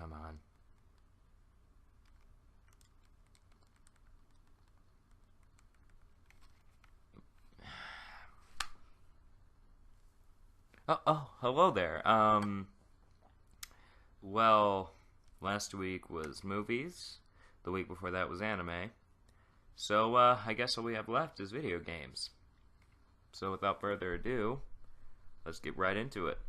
come on. Oh, hello there. Well, last week was movies. The week before that was anime. So, I guess all we have left is video games. So, without further ado, let's get right into it.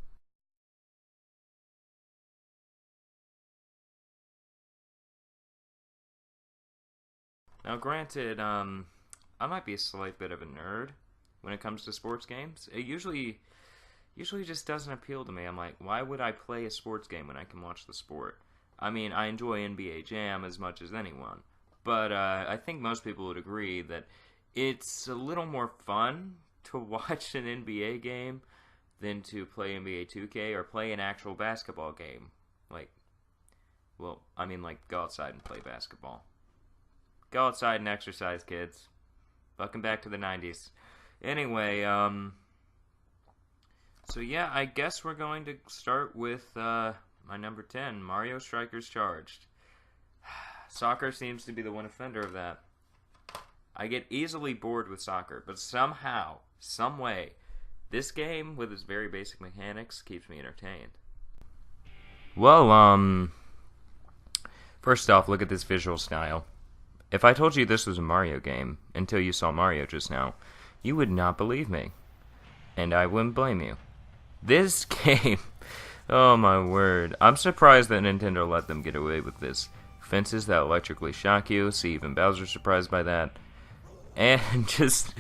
Now, granted, I might be a slight bit of a nerd when it comes to sports games. It usually just doesn't appeal to me. I'm like, why would I play a sports game when I can watch the sport? I mean, I enjoy NBA Jam as much as anyone, but I think most people would agree that it's a little more fun to watch an NBA game than to play NBA 2K or play an actual basketball game. Like, well, I mean, like, go outside and play basketball. Go outside and exercise, kids. Welcome back to the 90s. Anyway, so yeah, I guess we're going to start with my number 10, Mario Strikers Charged. Soccer seems to be the one offender of that. I get easily bored with soccer, but somehow, some way, this game, with its very basic mechanics, keeps me entertained. Well, first off, look at this visual style. If I told you this was a Mario game, until you saw Mario just now, you would not believe me. And I wouldn't blame you. This game, oh my word. I'm surprised that Nintendo let them get away with this. Fences that electrically shock you, see even Bowser surprised by that. And just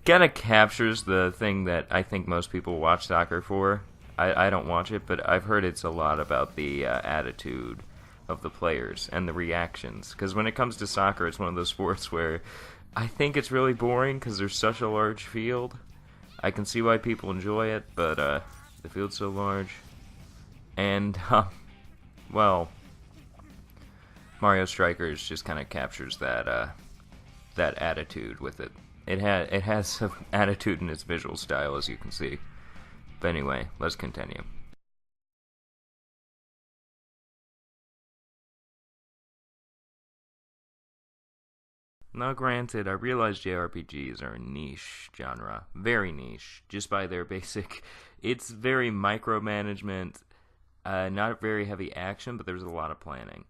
kind of captures the thing that I think most people watch soccer for. I don't watch it, but I've heard it's a lot about the attitude of the players and the reactions. Because when it comes to soccer, it's one of those sports where I think it's really boring because there's such a large field. I can see why people enjoy it, but the field's so large. And, well, Mario Strikers just kind of captures that attitude with it. It has some attitude in its visual style, as you can see. But anyway, let's continue. Now, granted, I realize JRPGs are a niche genre. Very niche, just by their basic... It's very micromanagement, not very heavy action, but there's a lot of planning.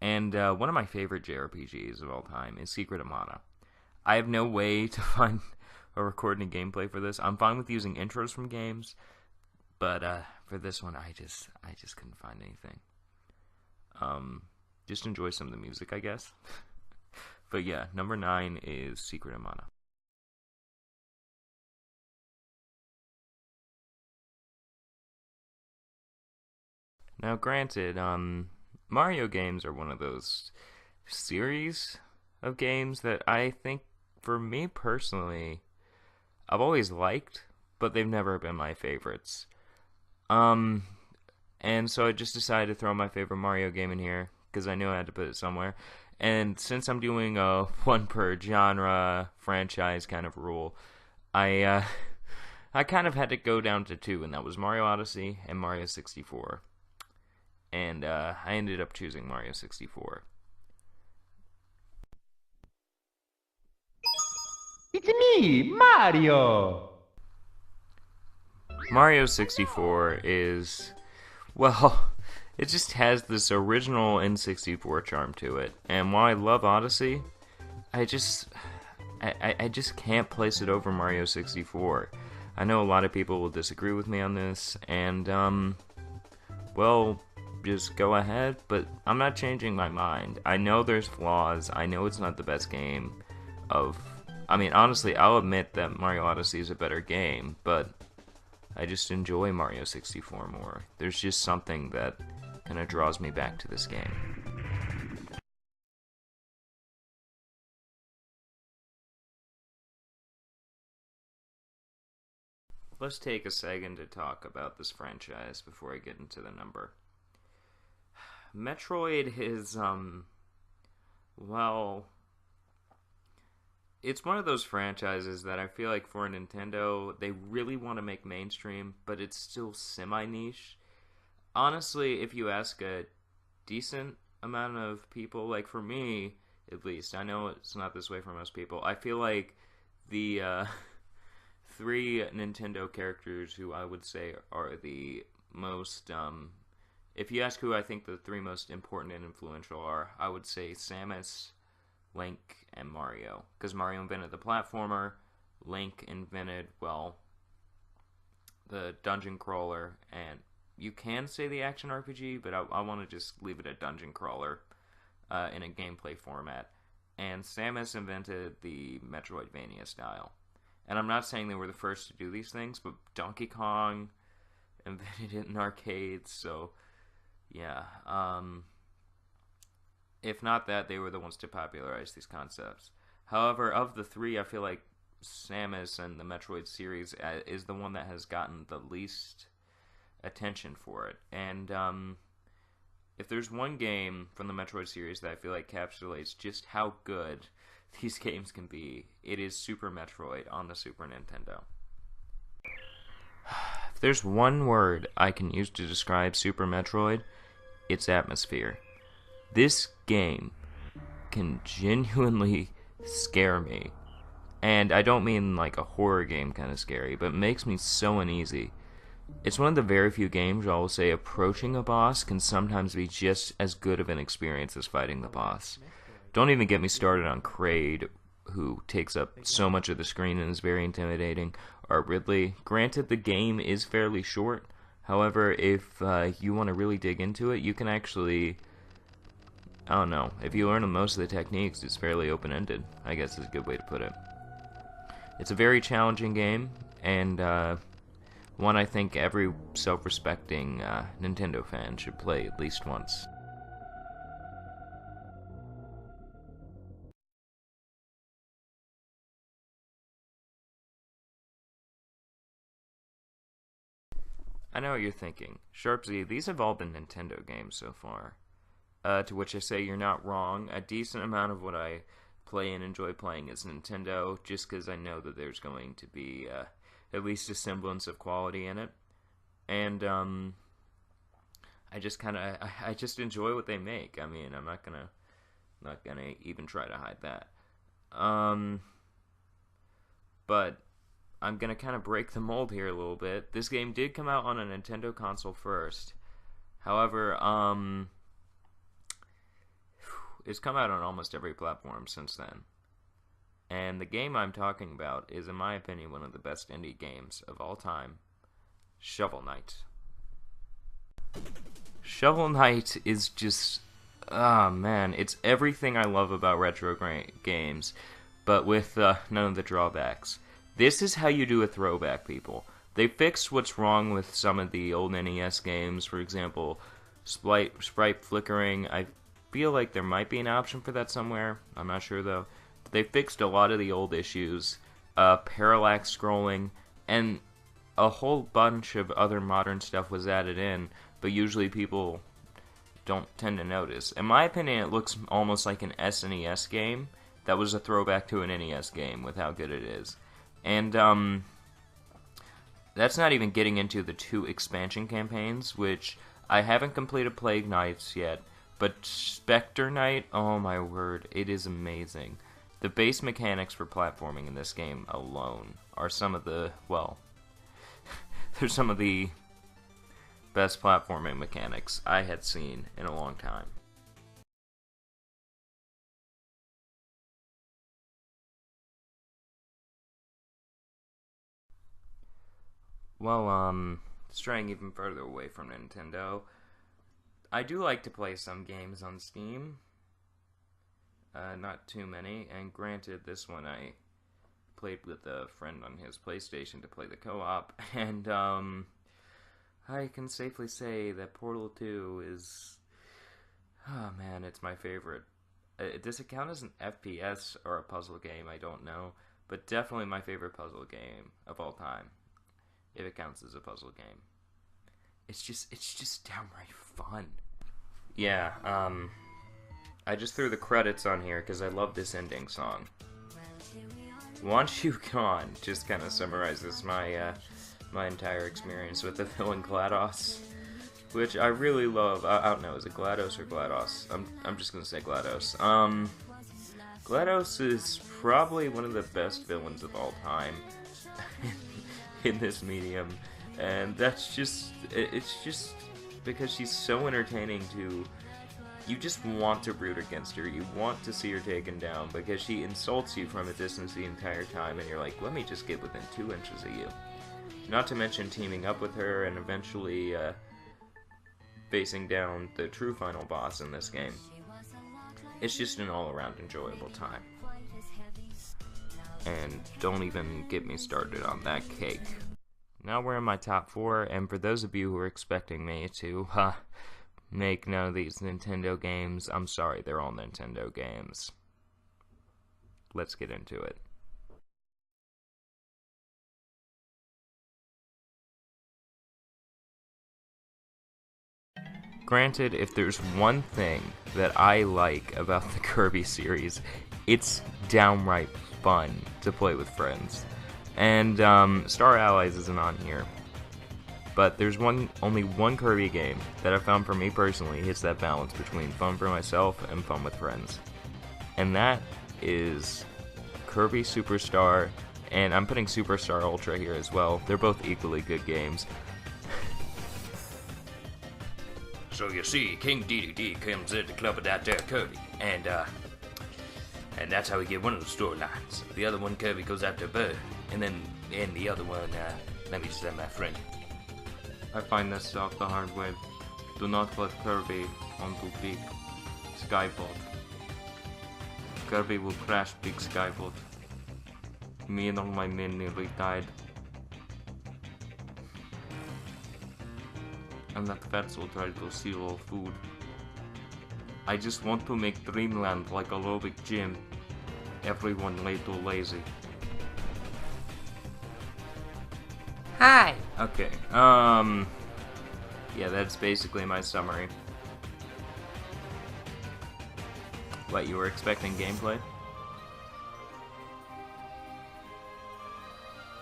And one of my favorite JRPGs of all time is Secret of Mana. I have no way to find or record any gameplay for this. I'm fine with using intros from games, but for this one, I just couldn't find anything. Just enjoy some of the music, I guess. But yeah, number 9 is Secret of Mana. Now, granted, Mario games are one of those series of games that I think, for me personally, I've always liked, but they've never been my favorites. And so I just decided to throw my favorite Mario game in here, because I knew I had to put it somewhere. And since I'm doing a one per genre franchise kind of rule, I I kind of had to go down to 2, and that was Mario Odyssey and Mario 64. And I ended up choosing Mario 64. It's me, Mario! Mario 64 is, well, it just has this original N64 charm to it. And while I love Odyssey, I just can't place it over Mario 64. I know a lot of people will disagree with me on this, and, well, just go ahead, but I'm not changing my mind. I know there's flaws. I know it's not the best game of... I mean, honestly, I'll admit that Mario Odyssey is a better game, but I just enjoy Mario 64 more. There's just something that kind of draws me back to this game. Let's take a second to talk about this franchise before I get into the number. Metroid is, well, it's one of those franchises that I feel like for Nintendo, they really want to make mainstream, but it's still semi-niche. Honestly, if you ask a decent amount of people, like for me at least, I know it's not this way for most people, I feel like the three Nintendo characters who I would say are the most, if you ask who I think the three most important and influential are, I would say Samus, Link, and Mario. Because Mario invented the platformer, Link invented, well, the dungeon crawler, and you can say the action RPG, but I want to just leave it a dungeon crawler in a gameplay format. And Samus invented the Metroidvania style. And I'm not saying they were the first to do these things, but Donkey Kong invented it in arcades, so yeah. If not that, they were the ones to popularize these concepts. However, of the three, I feel like Samus and the Metroid series is the one that has gotten the least attention for it. And if there's one game from the Metroid series that I feel like encapsulates just how good these games can be, it is Super Metroid on the Super Nintendo. If there's one word I can use to describe Super Metroid, it's atmosphere. This game can genuinely scare me. And I don't mean like a horror game kind of scary, but it makes me so uneasy. It's one of the very few games where I will say approaching a boss can sometimes be just as good of an experience as fighting the boss. Don't even get me started on Kraid, who takes up so much of the screen and is very intimidating, or Ridley. Granted, the game is fairly short. However, if you want to really dig into it, you can actually, I don't know, if you learn most of the techniques, it's fairly open-ended, I guess is a good way to put it. It's a very challenging game, and one I think every self-respecting Nintendo fan should play at least once. I know what you're thinking. SharpZ, these have all been Nintendo games so far. To which I say you're not wrong. A decent amount of what I play and enjoy playing is Nintendo, just because I know that there's going to be at least a semblance of quality in it. And I just enjoy what they make. I mean, I'm not gonna even try to hide that. But I'm gonna kind of break the mold here a little bit. This game did come out on a Nintendo console first. However, it's come out on almost every platform since then. And the game I'm talking about is, in my opinion, one of the best indie games of all time, Shovel Knight. Shovel Knight is just, man, it's everything I love about retro games, but with none of the drawbacks. This is how you do a throwback, people. They fixed what's wrong with some of the old NES games, for example, sprite flickering. I feel like there might be an option for that somewhere. I'm not sure, though. But they fixed a lot of the old issues, parallax scrolling, and a whole bunch of other modern stuff was added in, but usually people don't tend to notice. In my opinion, it looks almost like an SNES game that was a throwback to an NES game with how good it is. And that's not even getting into the 2 expansion campaigns, which I haven't completed Plague Knights yet, but Spectre Knight, oh my word, it is amazing. The base mechanics for platforming in this game alone are some of the, well, they're some of the best platforming mechanics I had seen in a long time. Well, straying even further away from Nintendo, I do like to play some games on Steam. Not too many, and granted, this one I played with a friend on his PlayStation to play the co-op, and I can safely say that Portal 2 is, oh man, it's my favorite. Does it count as an FPS or a puzzle game? I don't know, but definitely my favorite puzzle game of all time, if it counts as a puzzle game. It's just downright fun. Yeah, I just threw the credits on here because I love this ending song. Once You Gone just kind of summarizes my my entire experience with the villain GLaDOS. which I really love. I don't know, is it GLaDOS or GLaDOS? I'm just gonna say GLaDOS. GLaDOS is probably one of the best villains of all time in this medium, and that's just, it's just because she's so entertaining to, you just want to root against her, you want to see her taken down, because she insults you from a distance the entire time, and you're like, let me just get within 2 inches of you. Not to mention teaming up with her and eventually facing down the true final boss in this game. It's just an all-around enjoyable time. And don't even get me started on that cake. Now we're in my top 4, and for those of you who are expecting me to make none of these Nintendo games, I'm sorry, they're all Nintendo games. Let's get into it. Granted, if there's one thing that I like about the Kirby series, it's downright fun to play with friends. And Star Allies isn't on here, but there's only one Kirby game that I found for me personally hits that balance between fun for myself and fun with friends. And that is Kirby Superstar, and I'm putting Superstar Ultra here as well. They're both equally good games. So you see, King Dedede comes in to club with that there Kirby, and that's how we get one of the storylines. The other one, Kirby goes after Bird, and then in the other one, let me just say my friend. I find this stuff the hard way. Do not put Kirby onto big skyboat. Kirby will crash big skyboat. Me and all my men nearly died. And that Fatso tried to steal all food. I just want to make Dreamland like a aerobic gym. Everyone way too lazy. Hi! Okay, yeah, that's basically my summary. What, you were expecting gameplay?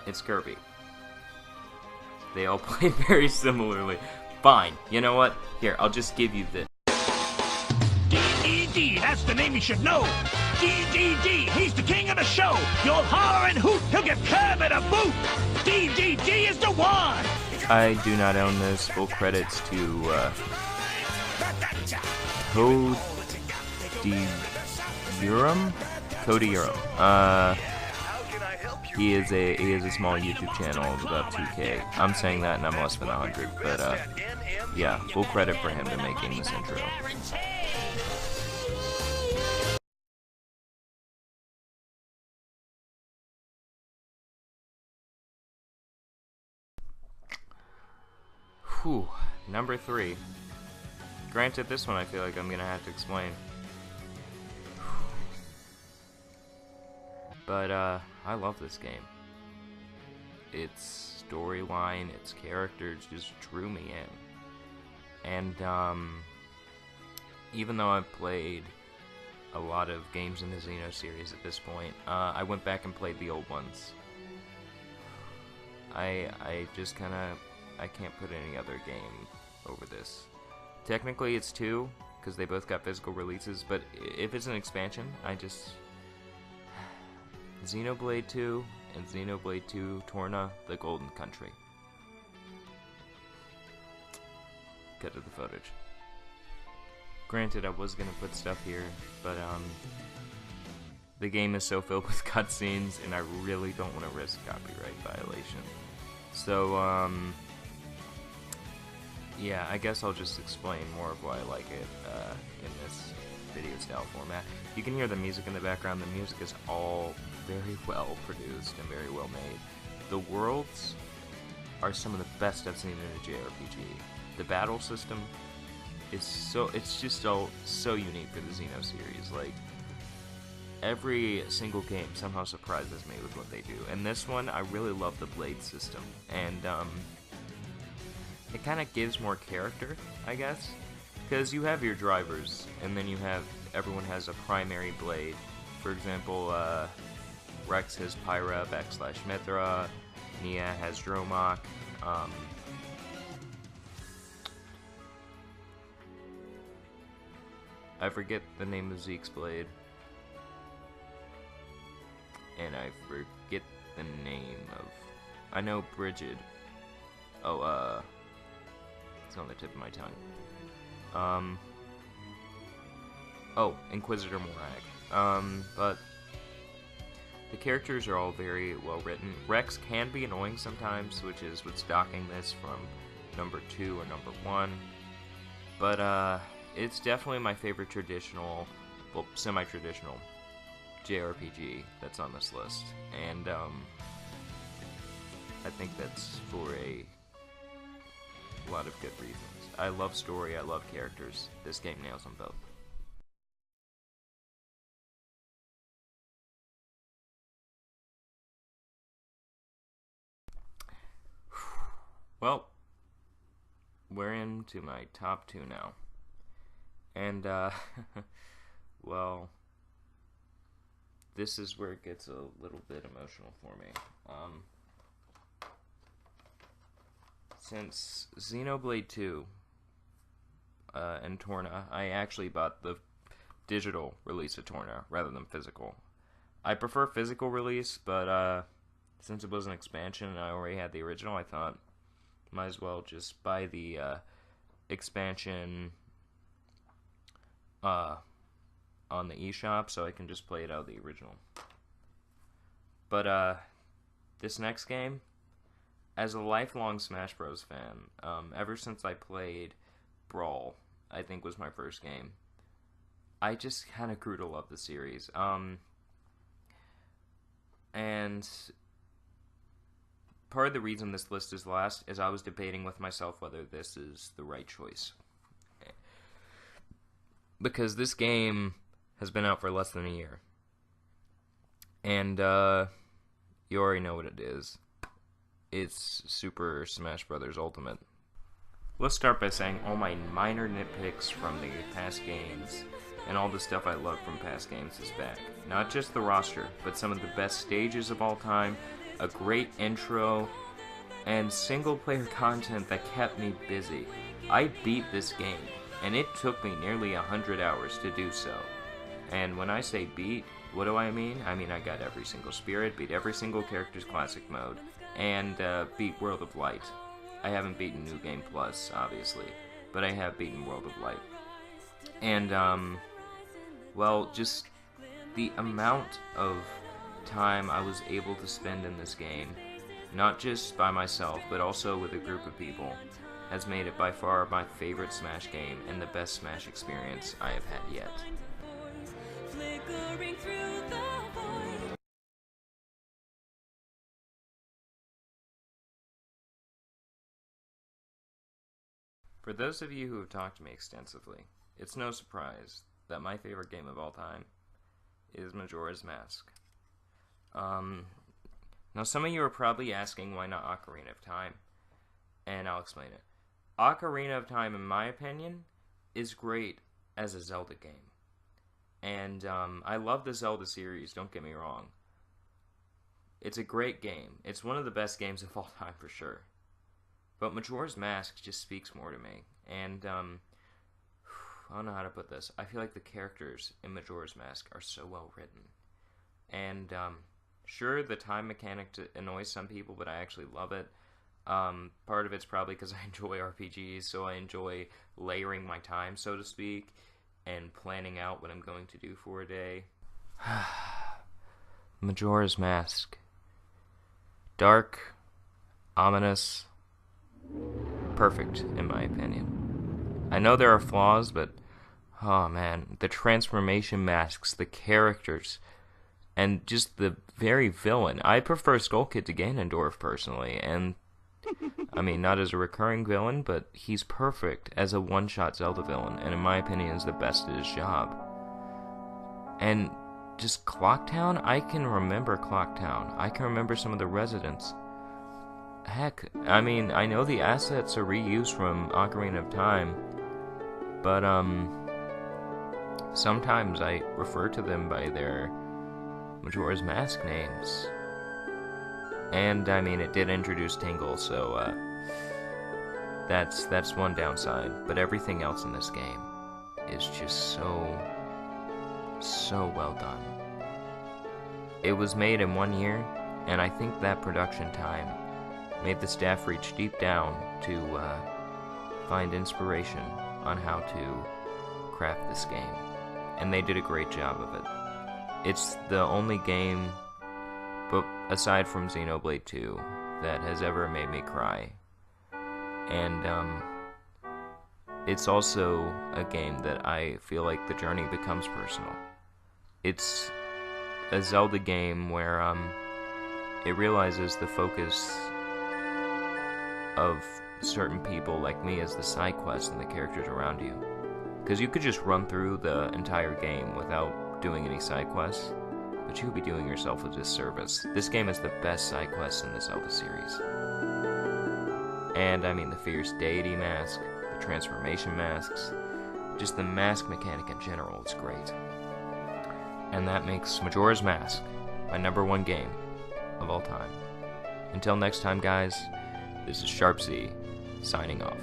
It's Kirby. They all play very similarly. Fine, you know what? Here, I'll just give you this. Dedede, that's the name you should know. Dedede, he's the king of the show. You'll holler and hoot, he'll give Kirby a boot. Dedede is the one. I do not own this. Full credits to Cody Urim. He is a small YouTube channel of about 2K. I'm saying that and I'm less than 100, but yeah, full credit for him to making this intro. Whew, number 3. Granted, this one I feel like I'm gonna have to explain. But I love this game. Its storyline, its characters just drew me in. And even though I've played a lot of games in the Xeno series at this point, I went back and played the old ones. I just kinda, I can't put any other game over this. Technically it's 2, because they both got physical releases, but if it's an expansion, I just... Xenoblade 2 and Xenoblade 2 Torna, the Golden Country. Cut to the footage. Granted, I was gonna put stuff here, but the game is so filled with cutscenes, and I really don't want to risk copyright violation. So, yeah, I guess I'll just explain more of why I like it in this video style format. You can hear the music in the background. The music is all very well produced and very well made. The worlds are some of the best I've seen in a JRPG. The battle system is it's just so unique for the Xeno series. Like, every single game somehow surprises me with what they do. And this one, I really love the blade system. And it kind of gives more character, I guess. Because you have your drivers, and then you have, everyone has a primary blade. For example, Rex has Pyra / Mithra, Nia has Dromok, I forget the name of Zeke's blade. And I forget the name of... I know Bridget. Oh, it's on the tip of my tongue. Oh, Inquisitor Morag. But the characters are all very well written. Rex can be annoying sometimes, which is what's docking this from number 2 or number 1. But, it's definitely my favorite traditional, well, semi-traditional JRPG that's on this list. And, I think that's for a lot of good reasons. I love story, I love characters. This game nails them both. Well, we're into my top 2 now. And, well, this is where it gets a little bit emotional for me. Since Xenoblade 2 and Torna, I actually bought the digital release of Torna rather than physical. I prefer physical release, but since it was an expansion and I already had the original, I thought might as well just buy the expansion on the eShop so I can just play it out of the original. But this next game, as a lifelong Smash Bros. Fan, ever since I played Brawl, I think was my first game, I just kind of grew to love the series. And part of the reason this list is last is I was debating with myself whether this is the right choice. Because this game has been out for less than a year. And, you already know what it is. It's Super Smash Bros. Ultimate. Let's start by saying all my minor nitpicks from the past games and all the stuff I love from past games is back. Not just the roster, but some of the best stages of all time, a great intro, and single-player content that kept me busy. I beat this game, and it took me nearly 100 hours to do so. And when I say beat, what do I mean? I mean I got every single spirit, beat every single character's classic mode, and beat World of Light. I haven't beaten New Game Plus, obviously, but I have beaten World of Light. And, well, just the amount of time I was able to spend in this game, not just by myself, but also with a group of people, has made it by far my favorite Smash game and the best Smash experience I have had yet. For those of you who have talked to me extensively, it's no surprise that my favorite game of all time is Majora's Mask. Now some of you are probably asking why not Ocarina of Time, and I'll explain it. Ocarina of Time, in my opinion, is great as a Zelda game. And I love the Zelda series, don't get me wrong. It's a great game. It's one of the best games of all time for sure. But Majora's Mask just speaks more to me. And I don't know how to put this. I feel like the characters in Majora's Mask are so well written. And sure, the time mechanic annoys some people, but I actually love it. Part of it's probably because I enjoy RPGs, so I enjoy layering my time, so to speak, and planning out what I'm going to do for a day. Majora's Mask. Dark, ominous, perfect, in my opinion. I know there are flaws, but, oh man, the transformation masks, the characters, and just the very villain. I prefer Skull Kid to Ganondorf, personally, and I mean, not as a recurring villain, but he's perfect as a one-shot Zelda villain, and in my opinion is the best at his job. And just Clocktown, I can remember Clocktown. I can remember some of the residents. Heck, I mean, I know the assets are reused from Ocarina of Time, but, sometimes I refer to them by their Majora's Mask names. And, I mean, it did introduce Tingle, so, that's one downside. But everything else in this game is just so well done. It was made in 1 year, and I think that production time made the staff reach deep down to find inspiration on how to craft this game, and they did a great job of it. It's the only game, but aside from Xenoblade 2, that has ever made me cry. And it's also a game that I feel like the journey becomes personal. It's a Zelda game where it realizes the focus of certain people like me as the side quests and the characters around you. Because you could just run through the entire game without doing any side quests, but you would be doing yourself a disservice. This game is the best side quest in the Zelda series. And I mean the fierce deity mask, the transformation masks, just the mask mechanic in general is great. And that makes Majora's Mask my #1 game of all time. Until next time, guys, this is SharpZ, signing off.